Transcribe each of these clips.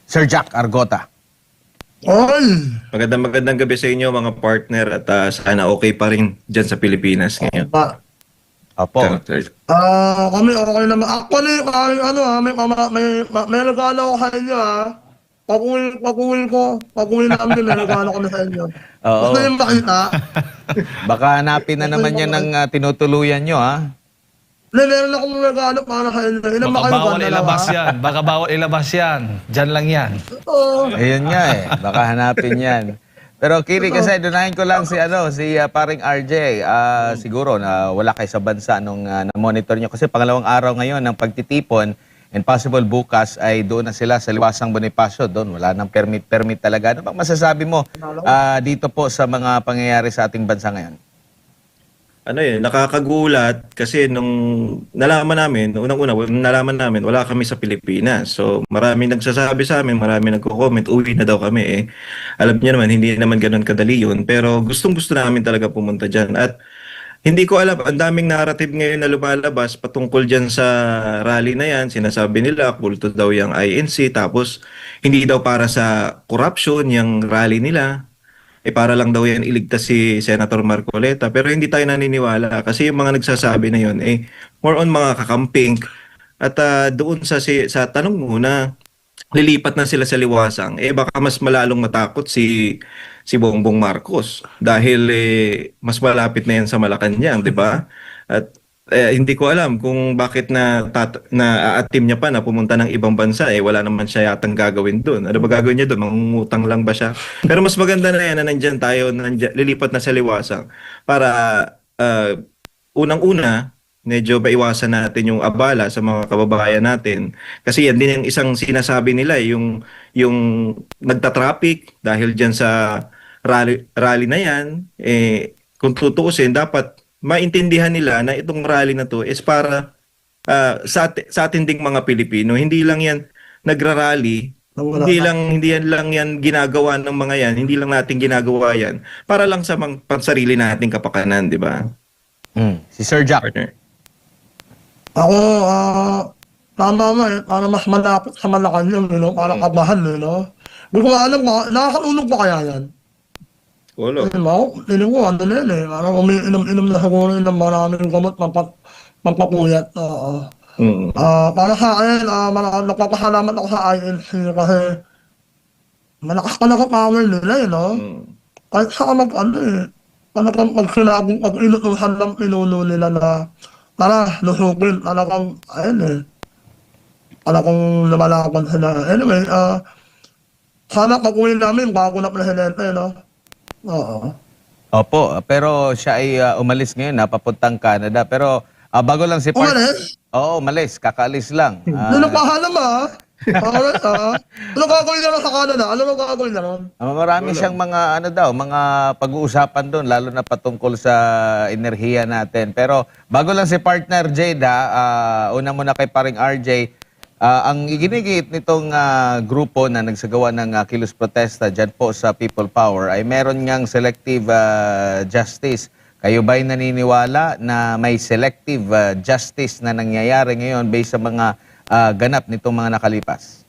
Sir Jack Argota. Oy! Magandang gabi sa inyo mga partner at sana okay pa rin dyan sa Pilipinas ngayon. Opo. Kami okay naman. Actually, may regalo ko sa inyo Pag-uwi namin, may regalo kami sa inyo. Oo. Gusto niyo makita? Baka hanapin na naman yan ng tinutuluyan nyo, ha? Meron akong regalo para sa inyo. Ilan ba Baka kayo bawal ba? ilabas yan. Baka bawal ilabas yan. Diyan lang yan. Oo. Ayun nga eh. Baka hanapin yan. Pero Kiri, kasi donahin ko lang si paring RJ. Siguro na wala kayo sa bansa nung na-monitor nyo. Kasi pangalawang araw ngayon ng pagtitipon, and possible bukas ay doon na sila sa Liwasang Bonifacio. Doon wala nang permit talaga. Ano bang masasabi mo dito po sa mga pangyayari sa ating bansa ngayon? Nakakagulat kasi nung nalaman namin, nalaman namin, wala kami sa Pilipinas. So marami nagsasabi sa amin, marami nagko-comment, uwi na daw kami eh. Alam niyo naman, hindi naman ganoon kadali yun. Pero gustong-gusto namin talaga pumunta dyan. At hindi ko alam, ang daming narrative ngayon na lumalabas patungkol dyan sa rally na yan. Sinasabi nila, kulto daw yung INC, tapos hindi daw para sa corruption yung rally nila. Para lang daw yan iligtas si Senator Marcoleta. Pero hindi tayo naniniwala kasi yung mga nagsasabi na yun, more on mga kakamping. At doon sa tanong muna, lilipat na sila sa Liwasang, baka mas malalong matakot si Bongbong Marcos dahil mas malapit na yan sa Malacanang, di ba? At hindi ko alam kung bakit na-aatim niya pa na pumunta ng ibang bansa, wala naman siya yatang gagawin doon. Ano ba gagawin niya doon? Mangungutang lang ba siya? Pero mas maganda na yan na nandyan tayo, lilipat na sa Liwasang para unang-una, medyo maiwasan natin yung abala sa mga kababayan natin. Kasi yan din yung isang sinasabi nila, yung nagtatraffic dahil dyan sa rally na yan, kung tutuusin, dapat maintindihan nila na itong rally na to is para sa atin ding mga Pilipino. Hindi lang yan nagrarally, hindi lang yan ginagawa ng mga yan, hindi lang natin ginagawa yan para lang sa pansarili nating kapakanan, di ba? Si Sir Jack. Partner. Ako, tama para mas malapit sa Malacanang, para kabahan, Hindi ko alam, nakakaunog pa kaya yan? Wala. Hindi ko, parang umiinom-inom na siguro ng maraming gamot pampapuyat. Para sa akin, nagpapasalamat ako sa INC kasi malakas talaga power nila, Kahit sa talagang pag-inutusan ng pinuno nila na tara, lusukin, talagang lumalaban sila. Anyway, sana pag-uwi namin bago na presidente, Oo. Opo, pero siya ay umalis ngayon, papuntang Canada. Pero bago lang si Umalis? Oo, umalis. Kakaalis lang. Nilupahan naman, Ano gagawin naman sa Canada? Ano gagawin naman? Marami siyang mga mga pag-uusapan doon, lalo na patungkol sa enerhiya natin. Pero bago lang si partner Jada, una muna kay paring RJ, ang iginigit nitong grupo na nagsagawa ng kilos protesta dyan po sa People Power ay meron ngang selective justice. Kayo ba'y naniniwala na may selective justice na nangyayari ngayon based sa mga ganap nitong mga nakalipas?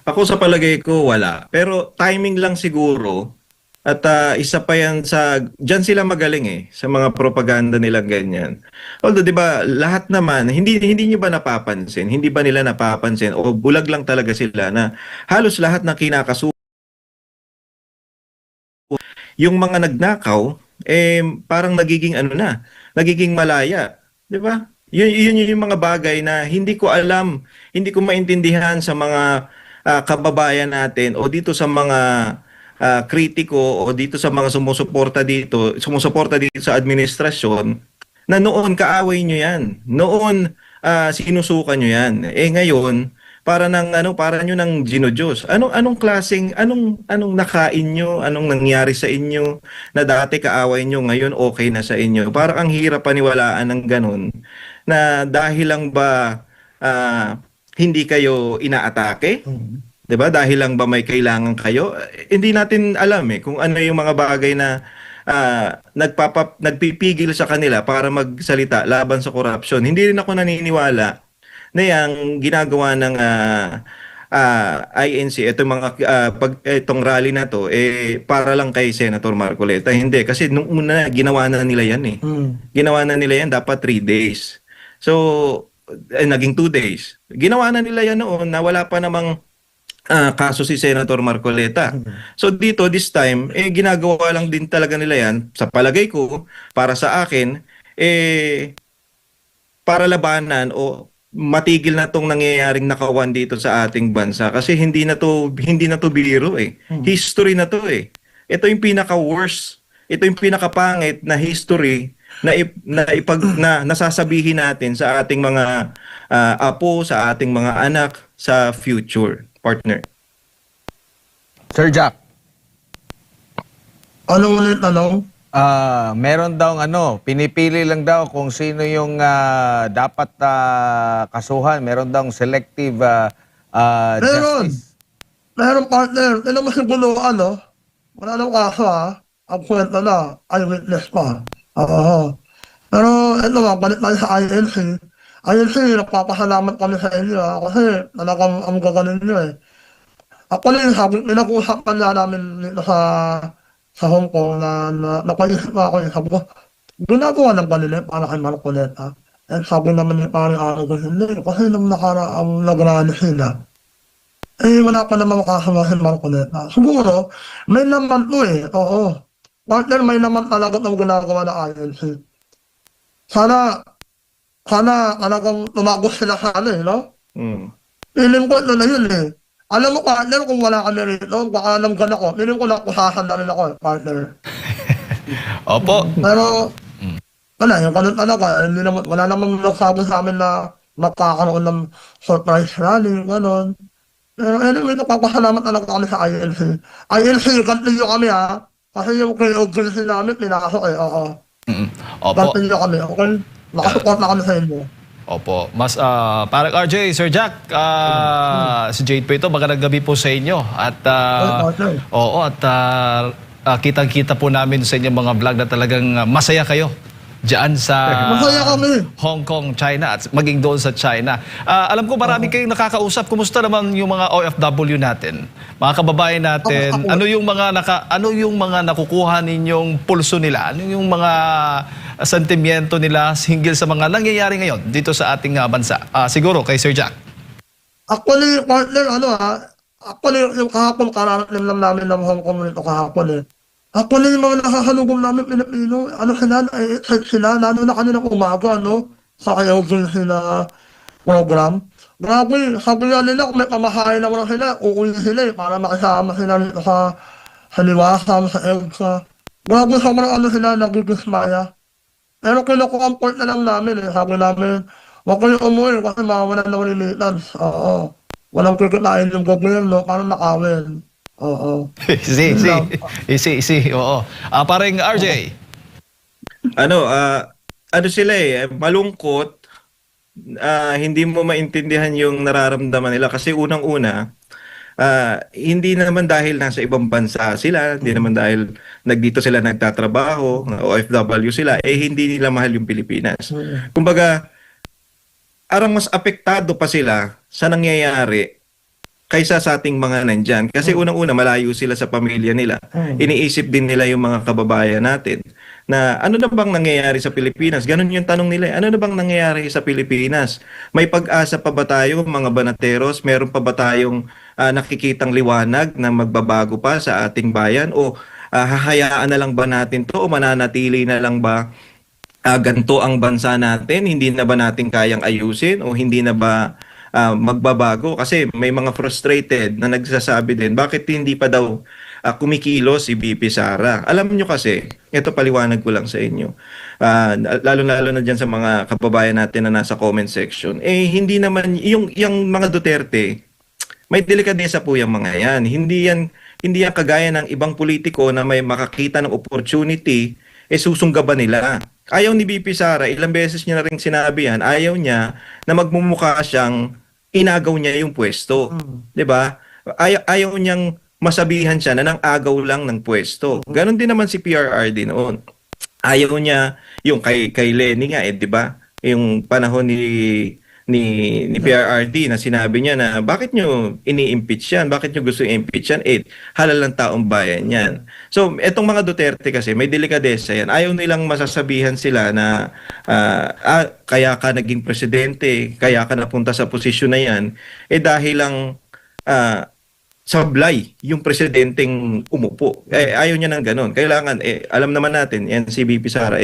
Ako sa palagay ko wala. Pero timing lang siguro. At isa pa yan dyan sila magaling sa mga propaganda nilang ganyan. Although 'di ba lahat naman, hindi niyo ba napapansin? Hindi ba nila napapansin o bulag lang talaga sila na halos lahat ng kinakasuhan yung mga nagnakaw, parang nagiging nagiging malaya. 'Di ba? Yun yung mga bagay na hindi ko alam, hindi ko maintindihan sa mga kababayan natin o dito sa mga kritiko o dito sa mga sumusuporta dito sa administrasyon na noon kaaway nyo yan. Noon sinusukan nyo yan. Ngayon para nyo nang ginodiyos. Anong klaseng anong nakain nyo, anong nangyari sa inyo na dati kaaway nyo, ngayon okay na sa inyo. Parang ang hirap paniwalaan ng ganun na dahil lang ba hindi kayo inaatake? 'Di ba? Dahil lang ba may kailangan kayo? Hindi natin alam kung ano yung mga bagay na nagpipigil sa kanila para magsalita laban sa corruption. Hindi rin ako naniniwala na yung ginagawa ng INC, itong mga itong rally na to para lang kay Senator Marcoleta. Hindi kasi nung una ginawa na nila yan eh. Ginawa na nila yan dapat 3 days. So naging 2 days. Ginawa na nila yan noon na wala pa namang kaso si Senator Marcoleta. So dito this time ginagawa lang din talaga nila yan sa palagay ko para sa akin para labanan o matigil na tong nangyayaring nakawan dito sa ating bansa kasi hindi na to biro eh. History na to eh. Ito yung pinaka-worst. Ito yung pinaka-pangit na history na nasasabihin natin sa ating mga apo, sa ating mga anak sa future, partner. Sir Jack. Ano ulit tanong? Meron daw pinipili lang daw kung sino yung dapat kasuhan. Meron daw selective Meron. justice. Meron partner. Ilan mo siguro wala nang kaso ang kwento na, eyewitness pa. Oo. Pero ito balik tayo sa INC. INC, nagpapasalamat kami sa inyo kasi talagang ang gagaling nyo eh. Ako rin, pinag-uusapan na namin dito sa Hong Kong na napaisip ako yun. Sabi ko, ginagawa ng kanila para kay Marcoleta. And sabi naman ni parang araw hindi. Kasi nung nakaraang nagrani sila, wala pa naman makasama si Marcoleta. Siguro, may naman to eh. Oo. Partner, may naman talaga ng ginagawa na INC. Sana talagang tumagos sila sa no? Feeling ko ito na yun eh. Alam mo, partner, kung wala kami rito, baka alam ka na ko. Feeling ko nakusahan na rin ako, partner. Opo. Pero, wala, yung ganun talaga. Wala namang nagsabi sa amin na magkakaroon ng surprise rally, gano'n. Pero anyway, napapasalamat talaga kami sa INC. INC, continue kami Kasi yung KOGC namin, pinasok eh, oo. Opo. Continue kami, okay? Nakasupport na kami sa inyo. Opo. Mas parang RJ, Sir Jack, si Jade po ito, magandang gabi po sa inyo. At kitang-kita po namin sa inyong mga vlog na talagang masaya kayo diyan sa Masaya kami. Hong Kong, China at maging doon sa China. Alam ko marami kayong nakakausap. Kumusta naman yung mga OFW natin? Mga kababayan natin, ano yung mga nakukuha ninyong pulso nila? Ano yung mga sentimiento nila hinggil sa mga nangyayari ngayon dito sa ating bansa? Siguro kay Sir Jack. Actually, partner, actually, yung kahapon, kararating lang namin ng Hong Kong nito kahapon eh. Actually, yung mga nakasalubong namin Pilipino, excited sila, lalo na kanina umaga, sa kayogin sila program. Grabe, sabi nga nila, kung may pamahain naman sila, uuwi sila para makisama sila dito sa liwasan, sa EDSA. Grabe, sobrang sila, nagigis-maya. Pero kinukumport na lang namin sabi namin, huwag kayo umuwi kasi mawawalan ng remittance. Oo. Walang kikitain yung gobyerno, parang nakawin. Oo. Easy. Oo. Parang RJ. Ano sila malungkot, hindi mo maintindihan yung nararamdaman nila kasi unang-una, hindi naman dahil nasa ibang bansa sila, hindi naman dahil dito sila nagtatrabaho, OFW sila, hindi nila mahal yung Pilipinas. Kumbaga, arang mas apektado pa sila sa nangyayari kaysa sa ating mga nandyan. Kasi unang-una, malayo sila sa pamilya nila. Iniisip din nila yung mga kababayan natin na ano na bang nangyayari sa Pilipinas? Ganun yung tanong nila. Ano na bang nangyayari sa Pilipinas? May pag-asa pa ba tayo, mga banateros? Meron pa ba tayong nakikitang liwanag na magbabago pa sa ating bayan? O hahayaan na lang ba natin to? O mananatili na lang ba ganito ang bansa natin? Hindi na ba natin kayang ayusin? O hindi na ba magbabago? Kasi may mga frustrated na nagsasabi din, bakit hindi pa daw kumikilos si BP Sara? Alam nyo kasi, ito paliwanag ko lang sa inyo, lalo-lalo na dyan sa mga kababayan natin na nasa comment section, hindi naman, yung mga Duterte, may delikadesa po yung mga yan. Hindi yan kagaya ng ibang politiko na may makakita ng opportunity, susunggaban nila. Ayaw ni BP Sara, ilang beses niya na rin sinabi yan, ayaw niya na magmumukha siyang inagaw niya yung pwesto. 'Di ba? Ayaw niyang masabihan siya na nang agaw lang ng pwesto. Ganon din naman si PRRD noon. Ayaw niya yung kay Lenny nga 'di ba? Yung panahon ni ni PRRD na sinabi niya na bakit nyo ini-impeach yan? Bakit nyo gusto i-impeach yan? Halal ng taong bayan yan. So, etong mga Duterte kasi, may delikadesa yan. Ayaw nilang masasabihan sila na kaya ka naging presidente, kaya ka napunta sa posisyon na yan, dahil lang sablay yung presidenteng umupo. Ayaw niya ng ganon. Kailangan, alam naman natin, yan si VP Sara,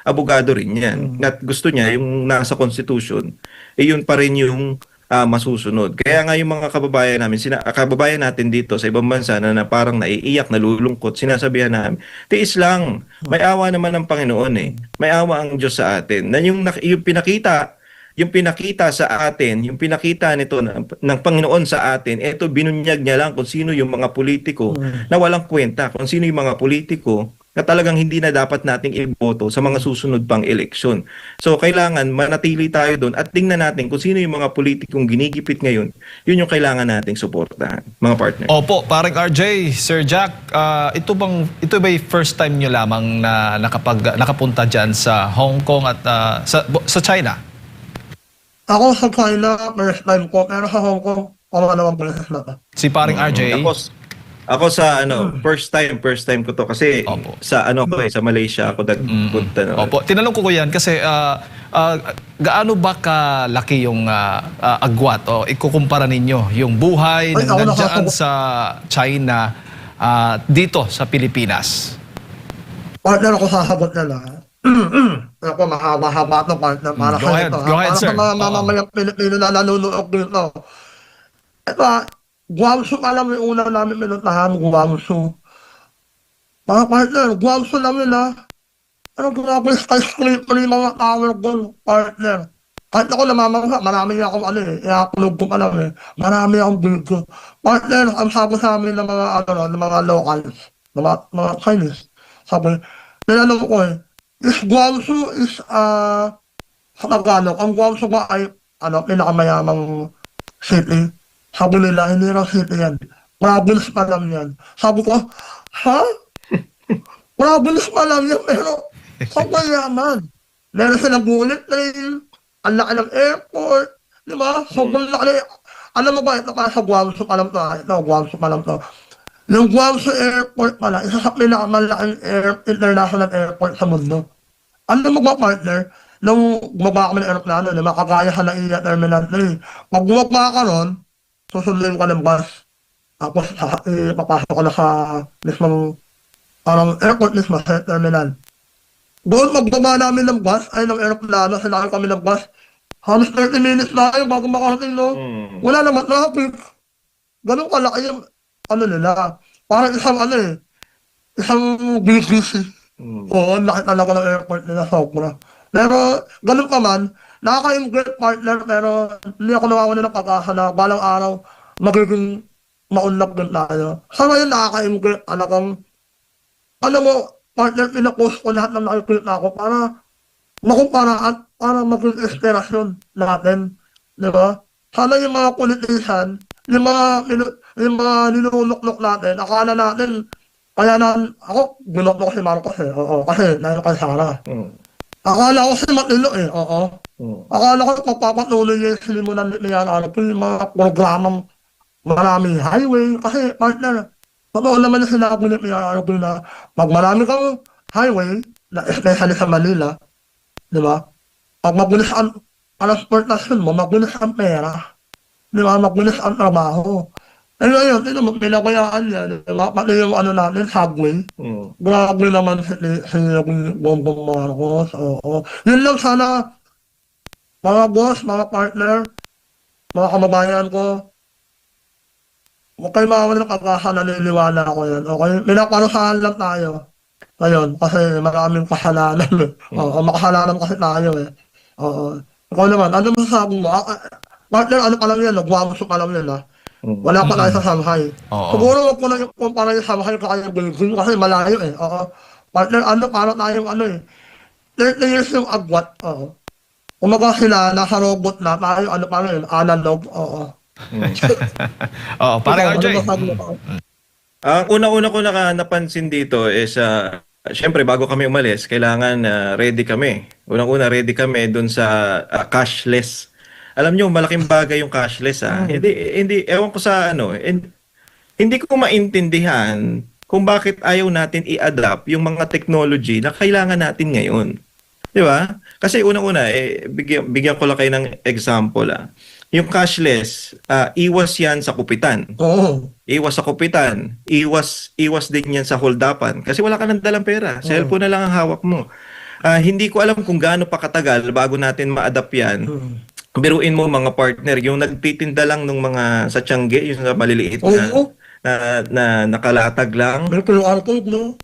abogado rin yan. At gusto niya, yung nasa Constitution, yun pa rin yung masusunod. Kaya nga yung mga kababayan namin, kababayan natin dito sa ibang bansa na parang naiiyak, nalulungkot, sinasabihan namin, tiis lang, may awa naman ng Panginoon May awa ang Diyos sa atin. Na yung pinakita sa atin, yung pinakita nito ng Panginoon sa atin, ito binunyag niya lang kung sino yung mga politiko na walang kwenta, kung sino yung mga politiko na talagang hindi na dapat nating iboto sa mga susunod pang eleksyon. So kailangan manatili tayo doon at tingnan natin kung sino yung mga politikong ginigipit ngayon, yun yung kailangan nating suportahan, mga partner. Opo, parang RJ, Sir Jack, ito ba yung first time nyo lamang na nakapunta dyan sa Hong Kong at sa China? Ako sa China, first time ko, pero sa Hong Kong, naman beses na to. Si parang RJ? Ako sa first time ko to kasi Opo. sa sa Malaysia ako nagpunta no. Opo, tinanong ko yan kasi gaano ba kalaki yung agwat o ikukumpara ninyo yung buhay Ay, na ako nandiyan nakasagot. sa China dito sa Pilipinas? Partner ako sasagot na lang. Ako, mahaba-haba ito, partner. Para Go ahead, go ahead, sir. Para sa mga mamamayang Pilipino na nanonood dito. Ito, Guangzhou alam yung una namin minuntahan, Guangzhou. Mga partner, Guangzhou namin grabe skyscraper yung mga tower ko, partner. Kahit ako namamangha, marami akong iakulog ko alam marami akong video. Partner, ang sabi sa amin ng mga locals, mga Chinese, sabi, tinanong ko is Guangzhou is, sa Tagalog, ang Guangzhou ba ay, pinakamayamang city? Sabi nila, hindi raw city yan. Province pa lang yan. Sabi ko, ha? Province pa lang yan, pero sobrang yaman. Meron silang bullet train, ang laki ng airport, di ba? Sobrang laki. Alam mo ba, ito pa sa Guangzhou pa lang to. Ito, Guangzhou pa lang to. Yung Guangzhou airport pala, isa sa pinakamalaking international airport sa mundo. Alam mo ba, partner, nung bumaba kami ng aeroplano, kagaya ka ng Iya Terminal 3. Pag bumaba ka ron, susundin ka ng bus. Tapos, papasok ka na sa mismong airport mismo, sa terminal. Doon, magbaba namin ng bus, ng aeroplano, sinakay kami ng bus. Halos 30 minutes na kayo bago makarating, no? Wala naman traffic. Ganun kalaki yung, nila. Parang isang BGC. Oo, laki talaga ng airport nila, sobra. Pero, ganun pa man, nakaka-immigrate partner, pero hindi ako nawawalan ng pag-asa na balang araw, magiging maunlap din tayo. Sa ngayon, nakaka-immigrate, mo, partner, pinapost ko lahat ng nakikita ko para makumpara at para maging inspirasyon natin. Di ba? Sana yung mga politician, yung mga ninunuklok natin, akala natin, kaya ako, ginuklok si Marcos oo, kasi dahil kay Sara. Akala ko si Matilo Akala ko papapatuloy yung silimunan niya yung mga programang maraming highway, kasi partner, totoo naman yung sinabi niya na pag marami kang highway, na especially sa Manila, di ba? Pag magulis ang transportasyon mo, magulis ang pera. Di ba? Magulis ang trabaho. Ngayon, pinakayaan niya, di ba? Pati yung natin, subway. Grabe naman si Bongbong Marcos. Oo. Yun lang sana, mga boss, mga partner, mga kababayan ko, huwag kayo makawalan ng pag-asa, naniniwala ako yan. Okay? Pinaparusahan lang tayo. Ngayon, kasi maraming kasalanan. Oo, makasalanan kasi tayo Oo. Ikaw naman, ano masasabi mo? Partner, ano pa lang yan? Guangzhou pa lang yan Wala pa tayo sa Shanghai. Oo. Siguro wag ko na kumpara yung Shanghai kaya Beijing kasi malayo Oo. Partner, para tayong 30 years yung agwat. Oo. Kumaga sila, nasa robot na, tayo pa rin, analog. Oo. Oo, parang RJ. Ang una-una ko napansin dito is syempre bago kami umalis, kailangan ready kami. Unang-una ready kami dun sa cashless Alam nyo, malaking bagay yung cashless Hindi, ewan ko sa ano, hindi ko maintindihan kung bakit ayaw natin i-adapt yung mga technology na kailangan natin ngayon. Di ba? Kasi unang-una, bigyan ko lang kayo ng example. Yung cashless, iwas yan sa kupitan. Oo. Iwas sa kupitan. Iwas din yan sa holdapan. Kasi wala ka nang dalang pera. Cellphone na lang ang hawak mo. Hindi ko alam kung gaano pa katagal bago natin ma-adapt yan. Biruin mo mga partner, yung nagtitinda lang ng mga sa Tiangge, yung sa maliliit na nakalatag lang. May QR code, no?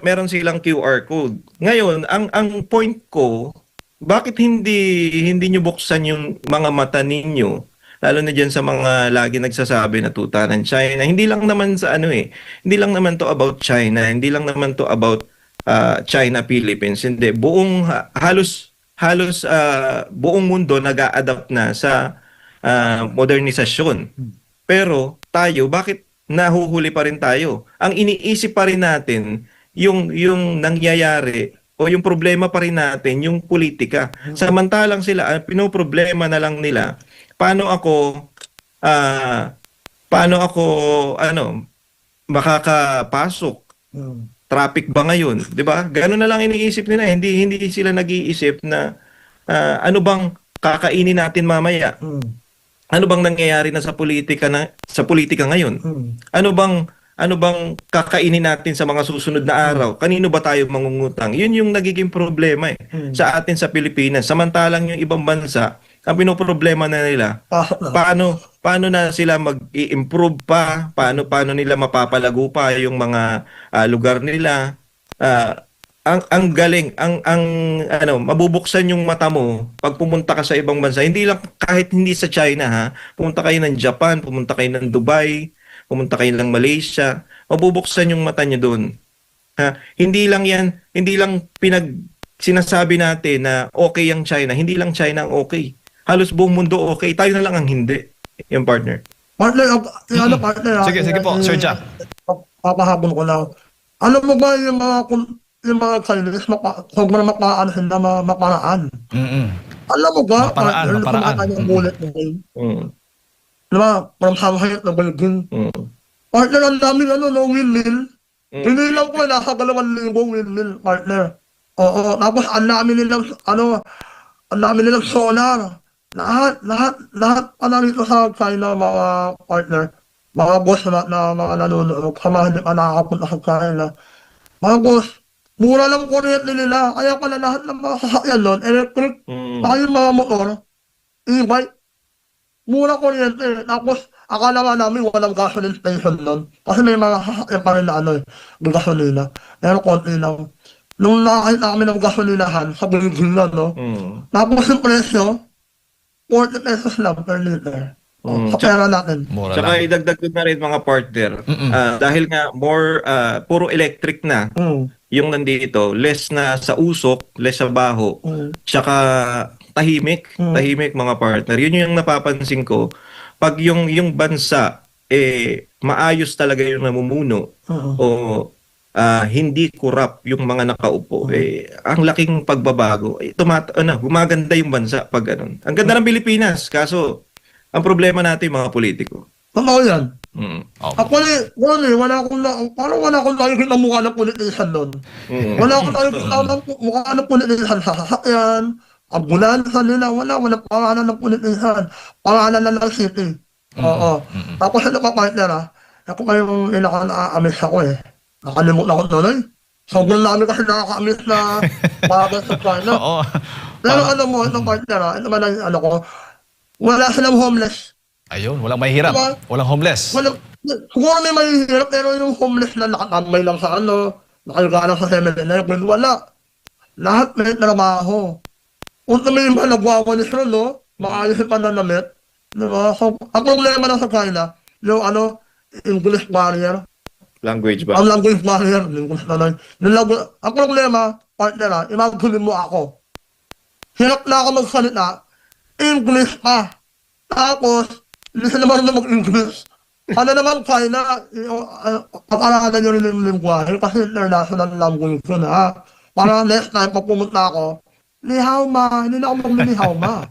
Meron silang QR code. Ngayon, ang point ko, bakit hindi nyo buksan yung mga mata ninyo? Lalo na dyan sa mga lagi nagsasabi na tuta ng China. Hindi lang naman sa hindi lang naman to about China. Hindi lang naman to about China, Philippines. Hindi. Halos buong mundo nag-a-adapt na sa modernisasyon. Pero tayo, bakit nahuhuli pa rin tayo? Ang iniisip pa rin natin yung nangyayari o yung problema pa rin natin yung politika. Samantalang sila, ang pinoproblema na lang nila, paano ako makakapasok? Traffic ba ngayon? 'Di ba? Gano'n na lang iniisip nila. Hindi sila nag-iisip na ano bang kakainin natin mamaya? Ano bang nangyayari na sa politika ngayon? Ano bang kakainin natin sa mga susunod na araw? Kanino ba tayo mangungutang? Yun yung nagiging problema sa atin sa Pilipinas. Samantalang yung ibang bansa, ang pinoproblema na nila, paano na sila mag-i-improve pa? Paano nila mapapalago pa yung mga lugar nila? Ang galing, mabubuksan yung mata mo pag pumunta ka sa ibang bansa. Hindi lang, kahit hindi sa China pumunta kayo ng Japan, pumunta kayo ng Dubai, pumunta kayo ng Malaysia, mabubuksan yung mata nyo doon. Hindi lang sinasabi natin na okay ang China, hindi lang China ang okay. Halos buong mundo okay, tayo na lang ang hindi, yung partner. Partner, partner. Sige po, Sir Jack. Papahabol ko lang. Alam mo ba yung mga Chinese, sobrang mapaano na maparaan. Alam mo ba, Maparaan. kumakanya ang bullet mo ngayon? Diba, from Shanghai at Beijing. Partner, ang daming windmill. Pinilang ko, nasa 2,000 windmill, partner. Oo, tapos ang dami nilang solar. Lahat pa dito sa China, mga partner. Mga boss na mga nanonood, samahan din pa nakakapunta sa China. Mga boss, mura lang kuryente nila. Kaya pala lahat ng mga sasakyan doon, electric, saka yung mga motor, e-bike, mura kuryente. Tapos, akala nga namin walang gasoline station doon. Kasi may mga sasakyan pa rin na gasolina. Pero konti lang. Nung nakakita kami ng gasolinahan, sa Beijing na, no? Tapos yung presyo, 40 pesos lang per liter. Sa pera natin. Mura Tsaka lang. idagdag ko na rin mga partner. Dahil nga puro electric na yung nandito, less na sa usok, less sa baho, tsaka tahimik mga partner. Yun yung napapansin ko. Pag yung bansa maayos talaga yung namumuno o hindi corrupt yung mga nakaupo, ang laking pagbabago. Gumaganda yung bansa pag ganun. Ang ganda ng Pilipinas, kaso ang problema natin mga politiko. Totoo yan. Okay. Wala akong nakikita mukha ng politician doon. Wala akong nakikita mukha ng politician sa sasakyan, ambulansya nila, wala pangalan ng politician. Pangalan na lang city. Oo. Tapos ano pa partner ako kayong inaka-na-amis ako Nakalimutan ko tuloy. Sobrang namin kasi nakaka-amis na bagay sa China. Oo. Pero itong partner ito man ang ko, wala silang homeless. Ayun, walang mahihirap. Diba? Walang homeless. Siguro may mahihirap, pero yung homeless na nakatambay lang sa nakaliga lang sa 7-Eleven, wala. Lahat may trabaho. Kung may mga nagwawalis rin, maayos yung pananamit. Diba? So, ang problema na sa China, yung English barrier. Language ba? Ang language barrier. Ang problema, partner imagine mo ako. Hirap na ako magsalita, English pa. Tapos, hindi sila marunong mag-English. Ano naman China, pag-aralan nyo rin yung lingwahe kasi international language yun Para next time pag pumunta ako, ni hao ma, hindi na ako mag-ni hao ma.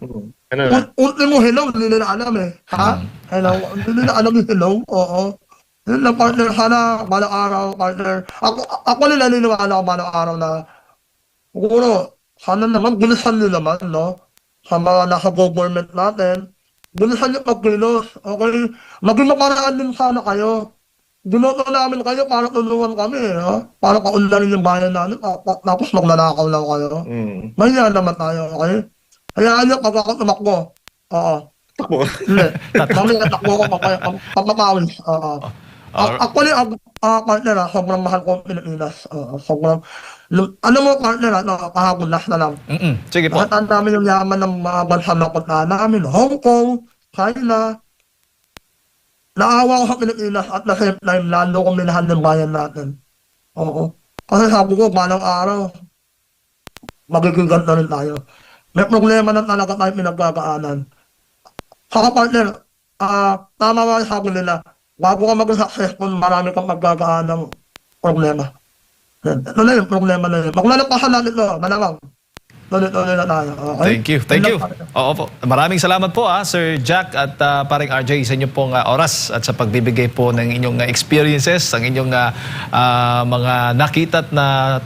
Ano na? Ultimo hello, hindi nila alam eh. Ha? Hello, hindi nila alam yung hello. Oo. Yun lang, partner, sana balang araw, partner. Ako nila niniwala ko balang araw na siguro, sana naman, bilisan nyo naman, no? Sa mga nasa government natin, bilisan nyo pagkilos, okay? Maging maparaan din sana kayo. Binoto namin kayo para tulungan kami, no? Para kaunlarin yung bayan namin, tapos magnanakaw lang kayo. Mahiya naman tayo, okay? Hayaan nyo, pag ako tumakbo, oo. Takbo. Hindi. Mamaya takbo ko papapawin. Oo. Actually, partner, sobrang mahal ko ang Pilipinas. Sobrang, ano mo, partner, kahapon last na lang. Sige po. Nakita namin yung yaman ng mga bansa na punta namin, Hong Kong, China. Naawa ko sa Pilipinas at the same time, lalo kong minahal ng bayan natin. Oo. Kasi sabi ko, balang araw, magiging ganito rin tayo. May problema na talaga tayo pinagkakaanan. Saka partner, tama ba yung sabi nila, bago ka maging successful, marami kang magkakaan ng problema. Ito na yung problema na yun. Maglalampasan natin ito, malamang. Tuloy-tuloy na tayo. Okay? Thank you. Oo po. Maraming salamat po Sir Jack at paring RJ sa inyong pong oras at sa pagbibigay po ng inyong experiences, ang inyong mga nakita at na